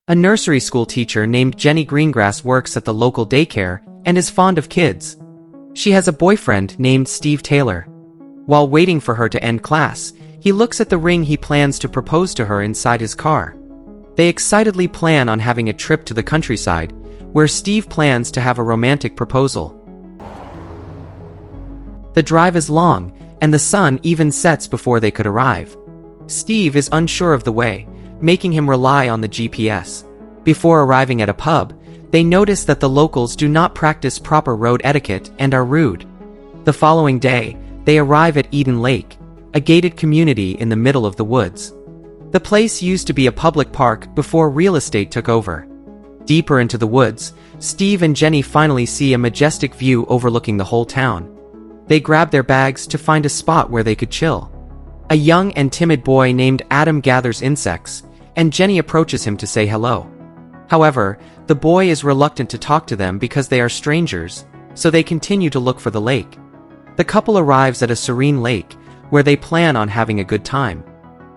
A nursery school teacher named Jenny Greengrass works at the local daycare and is fond of kids. She has a boyfriend named Steve Taylor. While waiting for her to end class, he looks at the ring he plans to propose to her inside his car. They excitedly plan on having a trip to the countryside, where Steve plans to have a romantic proposal. The drive is long, and the sun even sets before they could arrive. Steve is unsure of the way, making him rely on the GPS. Before arriving at a pub, they notice that the locals do not practice proper road etiquette and are rude. The following day, they arrive at Eden Lake, a gated community in the middle of the woods. The place used to be a public park before real estate took over. Deeper into the woods, Steve and Jenny finally see a majestic view overlooking the whole town. They grab their bags to find a spot where they could chill. A young and timid boy named Adam gathers insects, and Jenny approaches him to say hello. However, the boy is reluctant to talk to them because they are strangers, so they continue to look for the lake. The couple arrives at a serene lake, where they plan on having a good time.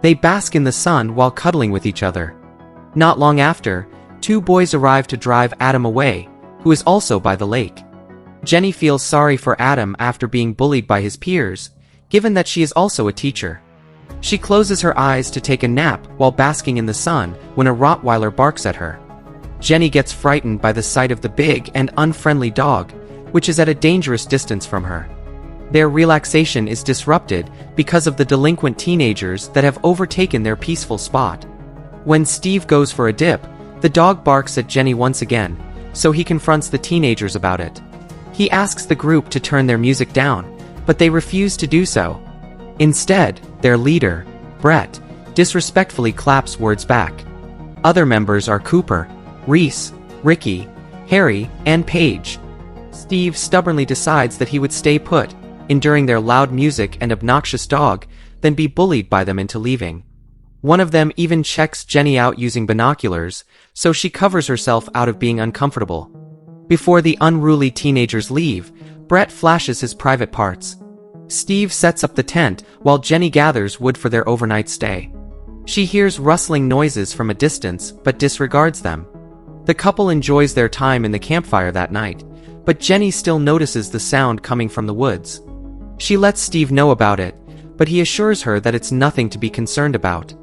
They bask in the sun while cuddling with each other. Not long after, two boys arrive to drive Adam away, who is also by the lake. Jenny feels sorry for Adam after being bullied by his peers, given that she is also a teacher. She closes her eyes to take a nap while basking in the sun when a Rottweiler barks at her. Jenny gets frightened by the sight of the big and unfriendly dog, which is at a dangerous distance from her. Their relaxation is disrupted because of the delinquent teenagers that have overtaken their peaceful spot. When Steve goes for a dip, the dog barks at Jenny once again, so he confronts the teenagers about it. He asks the group to turn their music down, but they refuse to do so. Instead, their leader, Brett, disrespectfully claps words back. Other members are Cooper, Reese, Ricky, Harry, and Paige. Steve stubbornly decides that he would stay put, enduring their loud music and obnoxious dog, then be bullied by them into leaving. One of them even checks Jenny out using binoculars, so she covers herself out of being uncomfortable. Before the unruly teenagers leave, Brett flashes his private parts. Steve sets up the tent while Jenny gathers wood for their overnight stay. She hears rustling noises from a distance but disregards them. The couple enjoys their time in the campfire that night, but Jenny still notices the sound coming from the woods. She lets Steve know about it, but he assures her that it's nothing to be concerned about.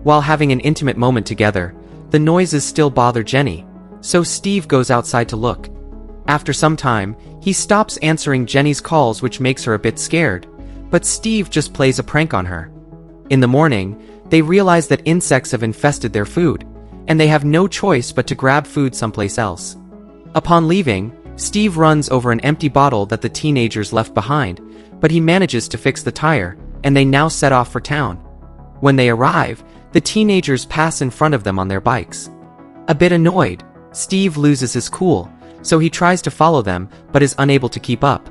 While having an intimate moment together, the noises still bother Jenny, so Steve goes outside to look. After some time, he stops answering Jenny's calls, which makes her a bit scared, but Steve just plays a prank on her. In the morning, they realize that insects have infested their food, and they have no choice but to grab food someplace else. Upon leaving, Steve runs over an empty bottle that the teenagers left behind, but he manages to fix the tire, and they now set off for town. When they arrive, the teenagers pass in front of them on their bikes. A bit annoyed, Steve loses his cool, so he tries to follow them but is unable to keep up.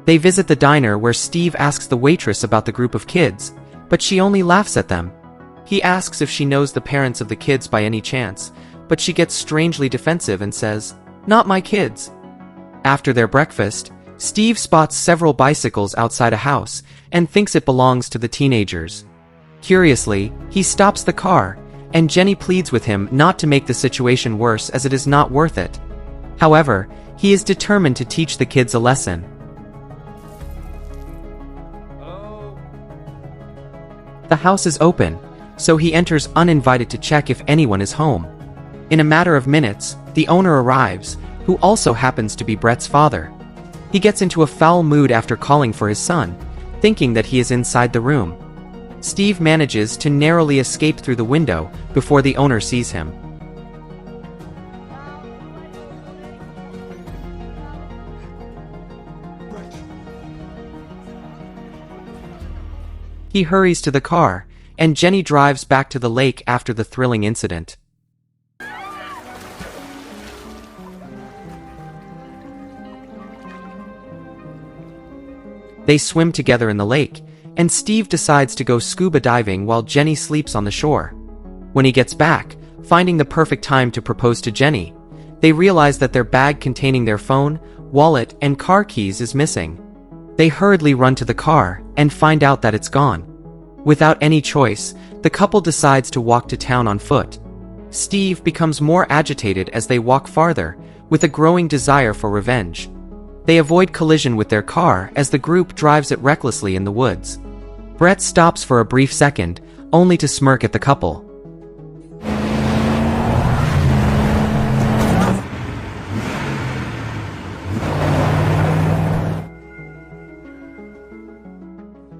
They visit the diner where Steve asks the waitress about the group of kids, but she only laughs at them. He asks if she knows the parents of the kids by any chance, but she gets strangely defensive and says, "Not my kids." After their breakfast, Steve spots several bicycles outside a house and thinks it belongs to the teenagers. Curiously, he stops the car, and Jenny pleads with him not to make the situation worse as it is not worth it. However, he is determined to teach the kids a lesson. The house is open, so he enters uninvited to check if anyone is home. In a matter of minutes, the owner arrives, who also happens to be Brett's father. He gets into a foul mood after calling for his son, thinking that he is inside the room. Steve manages to narrowly escape through the window before the owner sees him. He hurries to the car, and Jenny drives back to the lake after the thrilling incident. They swim together in the lake, and Steve decides to go scuba diving while Jenny sleeps on the shore. When he gets back, finding the perfect time to propose to Jenny, they realize that their bag containing their phone, wallet, and car keys is missing. They hurriedly run to the car and find out that it's gone. Without any choice, the couple decides to walk to town on foot. Steve becomes more agitated as they walk farther, with a growing desire for revenge. They avoid collision with their car as the group drives it recklessly in the woods. Brett stops for a brief second, only to smirk at the couple.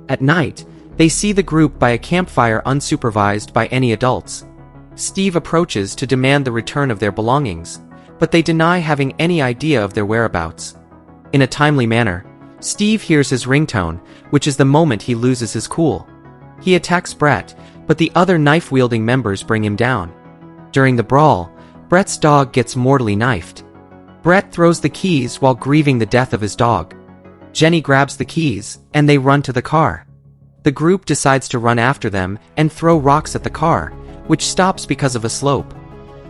At night, they see the group by a campfire unsupervised by any adults. Steve approaches to demand the return of their belongings, but they deny having any idea of their whereabouts. In a timely manner, Steve hears his ringtone, which is the moment he loses his cool. He attacks Brett, but the other knife-wielding members bring him down. During the brawl, Brett's dog gets mortally knifed. Brett throws the keys while grieving the death of his dog. Jenny grabs the keys, and they run to the car. The group decides to run after them and throw rocks at the car, which stops because of a slope.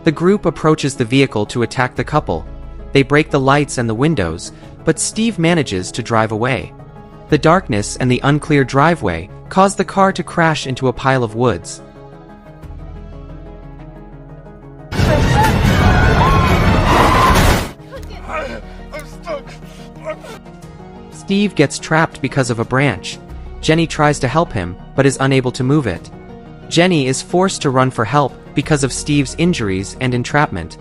The group approaches the vehicle to attack the couple. They break the lights and the windows, but Steve manages to drive away. The darkness and the unclear driveway cause the car to crash into a pile of woods. I'm stuck. Steve gets trapped because of a branch. Jenny tries to help him, but is unable to move it. Jenny is forced to run for help because of Steve's injuries and entrapment.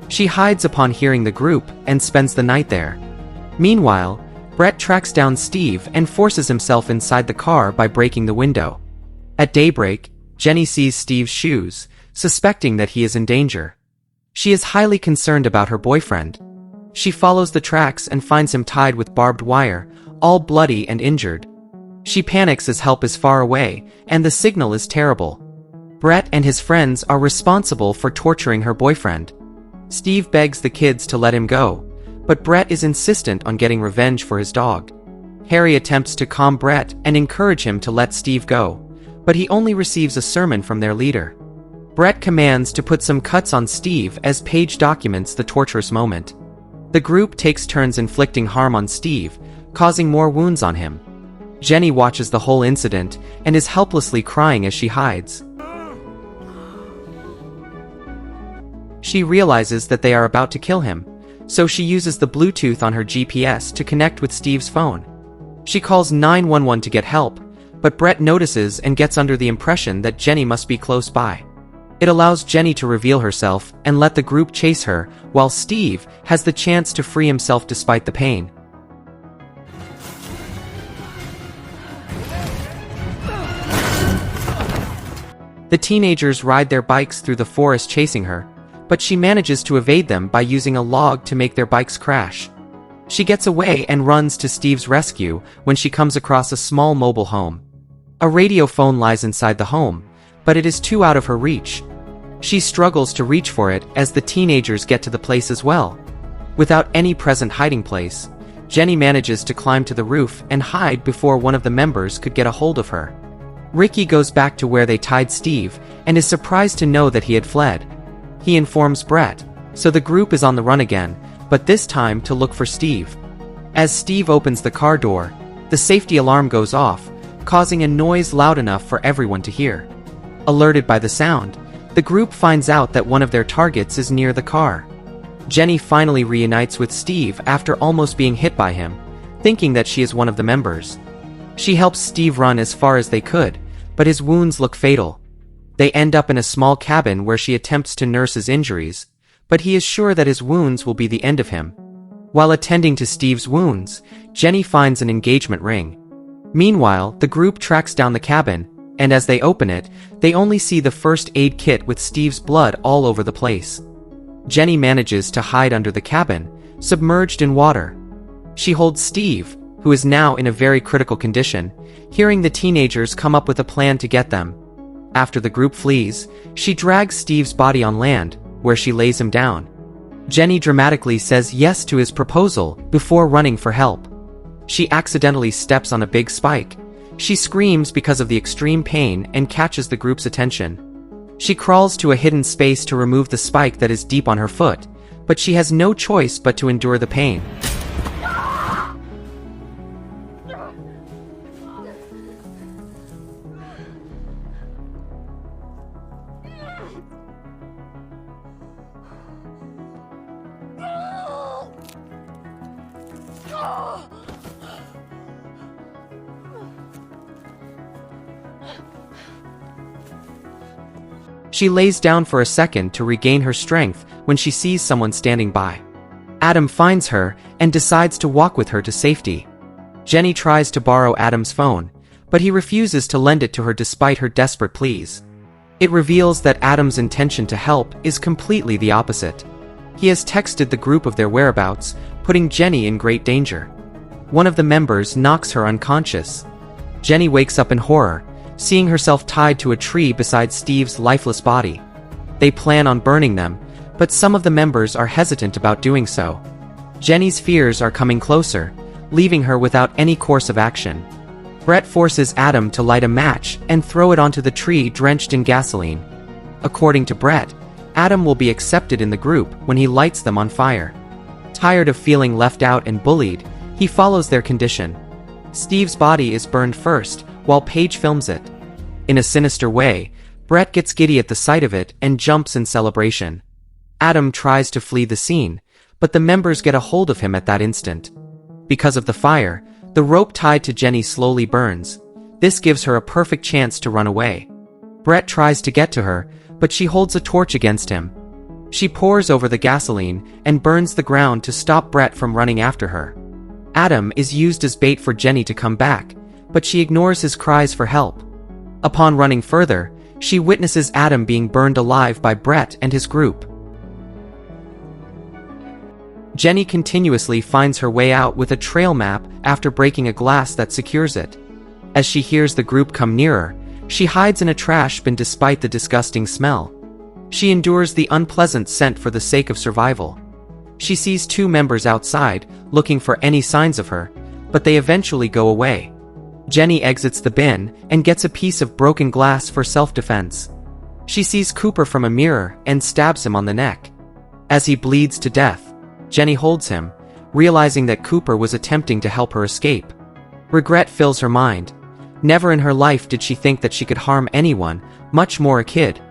She hides upon hearing the group and spends the night there. Meanwhile, Brett tracks down Steve and forces himself inside the car by breaking the window. At daybreak, Jenny sees Steve's shoes, suspecting that he is in danger. She is highly concerned about her boyfriend. She follows the tracks and finds him tied with barbed wire, all bloody and injured. She panics as help is far away, and the signal is terrible. Brett and his friends are responsible for torturing her boyfriend. Steve begs the kids to let him go, but Brett is insistent on getting revenge for his dog. Harry attempts to calm Brett and encourage him to let Steve go, but he only receives a sermon from their leader. Brett commands to put some cuts on Steve as Paige documents the torturous moment. The group takes turns inflicting harm on Steve, causing more wounds on him. Jenny watches the whole incident and is helplessly crying as she hides. She realizes that they are about to kill him, so she uses the Bluetooth on her GPS to connect with Steve's phone. She calls 911 to get help, but Brett notices and gets under the impression that Jenny must be close by. It allows Jenny to reveal herself and let the group chase her, while Steve has the chance to free himself despite the pain. The teenagers ride their bikes through the forest chasing her, but she manages to evade them by using a log to make their bikes crash. She gets away and runs to Steve's rescue when she comes across a small mobile home. A radio phone lies inside the home, but it is too out of her reach. She struggles to reach for it as the teenagers get to the place as well. Without any present hiding place, Jenny manages to climb to the roof and hide before one of the members could get a hold of her. Ricky goes back to where they tied Steve and is surprised to know that he had fled. He informs Brett, so the group is on the run again, but this time to look for Steve. As Steve opens the car door, the safety alarm goes off, causing a noise loud enough for everyone to hear. Alerted by the sound, the group finds out that one of their targets is near the car. Jenny finally reunites with Steve after almost being hit by him, thinking that she is one of the members. She helps Steve run as far as they could, but his wounds look fatal. They end up in a small cabin where she attempts to nurse his injuries, but he is sure that his wounds will be the end of him. While attending to Steve's wounds, Jenny finds an engagement ring. Meanwhile, the group tracks down the cabin, and as they open it, they only see the first aid kit with Steve's blood all over the place. Jenny manages to hide under the cabin, submerged in water. She holds Steve, who is now in a very critical condition, hearing the teenagers come up with a plan to get them. After the group flees, she drags Steve's body on land, where she lays him down. Jenny dramatically says yes to his proposal before running for help. She accidentally steps on a big spike. She screams because of the extreme pain and catches the group's attention. She crawls to a hidden space to remove the spike that is deep on her foot, but she has no choice but to endure the pain. She lays down for a second to regain her strength when she sees someone standing by. Adam finds her and decides to walk with her to safety. Jenny tries to borrow Adam's phone, but he refuses to lend it to her despite her desperate pleas. It reveals that Adam's intention to help is completely the opposite. He has texted the group of their whereabouts, putting Jenny in great danger. One of the members knocks her unconscious. Jenny wakes up in horror, seeing herself tied to a tree beside Steve's lifeless body. They plan on burning them, but some of the members are hesitant about doing so. Jenny's fears are coming closer, leaving her without any course of action. Brett forces Adam to light a match and throw it onto the tree drenched in gasoline. According to Brett, Adam will be accepted in the group when he lights them on fire. Tired of feeling left out and bullied, he follows their condition. Steve's body is burned first, while Paige films it. In a sinister way, Brett gets giddy at the sight of it and jumps in celebration. Adam tries to flee the scene, but the members get a hold of him at that instant. Because of the fire, the rope tied to Jenny slowly burns. This gives her a perfect chance to run away. Brett tries to get to her, but she holds a torch against him. She pours over the gasoline and burns the ground to stop Brett from running after her. Adam is used as bait for Jenny to come back, but she ignores his cries for help. Upon running further, she witnesses Adam being burned alive by Brett and his group. Jenny continuously finds her way out with a trail map after breaking a glass that secures it. As she hears the group come nearer, she hides in a trash bin despite the disgusting smell. She endures the unpleasant scent for the sake of survival. She sees two members outside, looking for any signs of her, but they eventually go away. Jenny exits the bin and gets a piece of broken glass for self-defense. She sees Cooper from a mirror and stabs him on the neck. As he bleeds to death, Jenny holds him, realizing that Cooper was attempting to help her escape. Regret fills her mind. Never in her life did she think that she could harm anyone, much more a kid.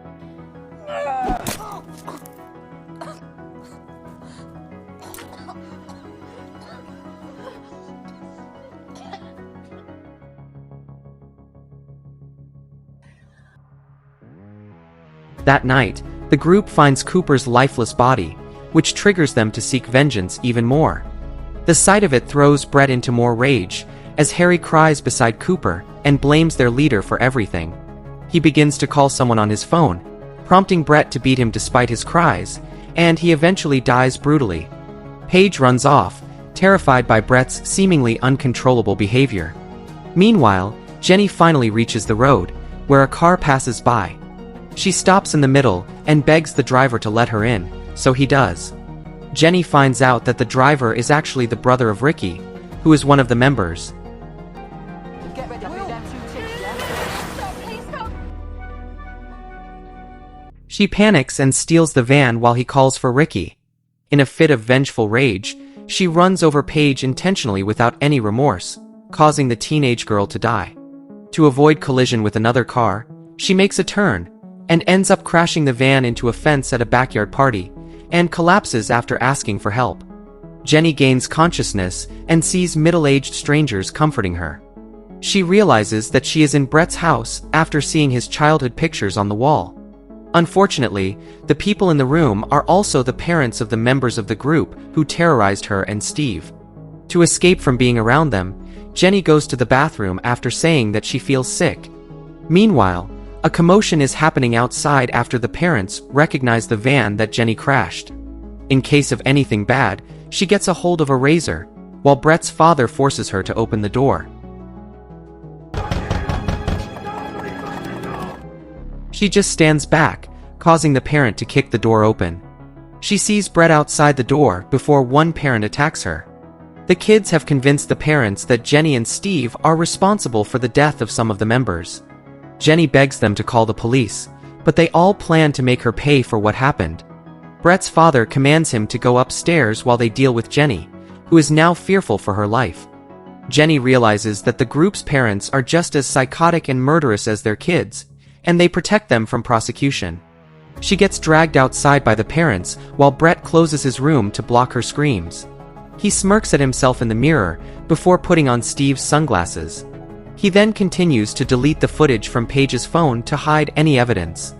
That night, the group finds Cooper's lifeless body, which triggers them to seek vengeance even more. The sight of it throws Brett into more rage, as Harry cries beside Cooper and blames their leader for everything. He begins to call someone on his phone, prompting Brett to beat him despite his cries, and he eventually dies brutally. Paige runs off, terrified by Brett's seemingly uncontrollable behavior. Meanwhile, Jenny finally reaches the road, where a car passes by. She stops in the middle and begs the driver to let her in, so he does. Jenny finds out that the driver is actually the brother of Ricky, who is one of the members. She panics and steals the van while he calls for Ricky. In a fit of vengeful rage, she runs over Paige intentionally without any remorse, causing the teenage girl to die. To avoid collision with another car, she makes a turn, and ends up crashing the van into a fence at a backyard party, and collapses after asking for help. Jenny gains consciousness and sees middle-aged strangers comforting her. She realizes that she is in Brett's house after seeing his childhood pictures on the wall. Unfortunately, the people in the room are also the parents of the members of the group who terrorized her and Steve. To escape from being around them, Jenny goes to the bathroom after saying that she feels sick. Meanwhile, a commotion is happening outside after the parents recognize the van that Jenny crashed. In case of anything bad, she gets a hold of a razor, while Brett's father forces her to open the door. She just stands back, causing the parent to kick the door open. She sees Brett outside the door before one parent attacks her. The kids have convinced the parents that Jenny and Steve are responsible for the death of some of the members. Jenny begs them to call the police, but they all plan to make her pay for what happened. Brett's father commands him to go upstairs while they deal with Jenny, who is now fearful for her life. Jenny realizes that the group's parents are just as psychotic and murderous as their kids, and they protect them from prosecution. She gets dragged outside by the parents while Brett closes his room to block her screams. He smirks at himself in the mirror before putting on Steve's sunglasses. He then continues to delete the footage from Paige's phone to hide any evidence.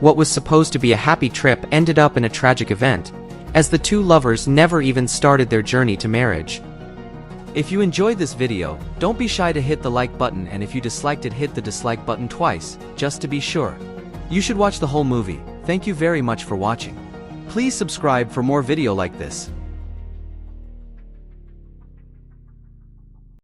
What was supposed to be a happy trip ended up in a tragic event, as the two lovers never even started their journey to marriage. If you enjoyed this video, don't be shy to hit the like button, and if you disliked it, hit the dislike button twice, just to be sure. You should watch the whole movie. Thank you very much for watching. Please subscribe for more video like this.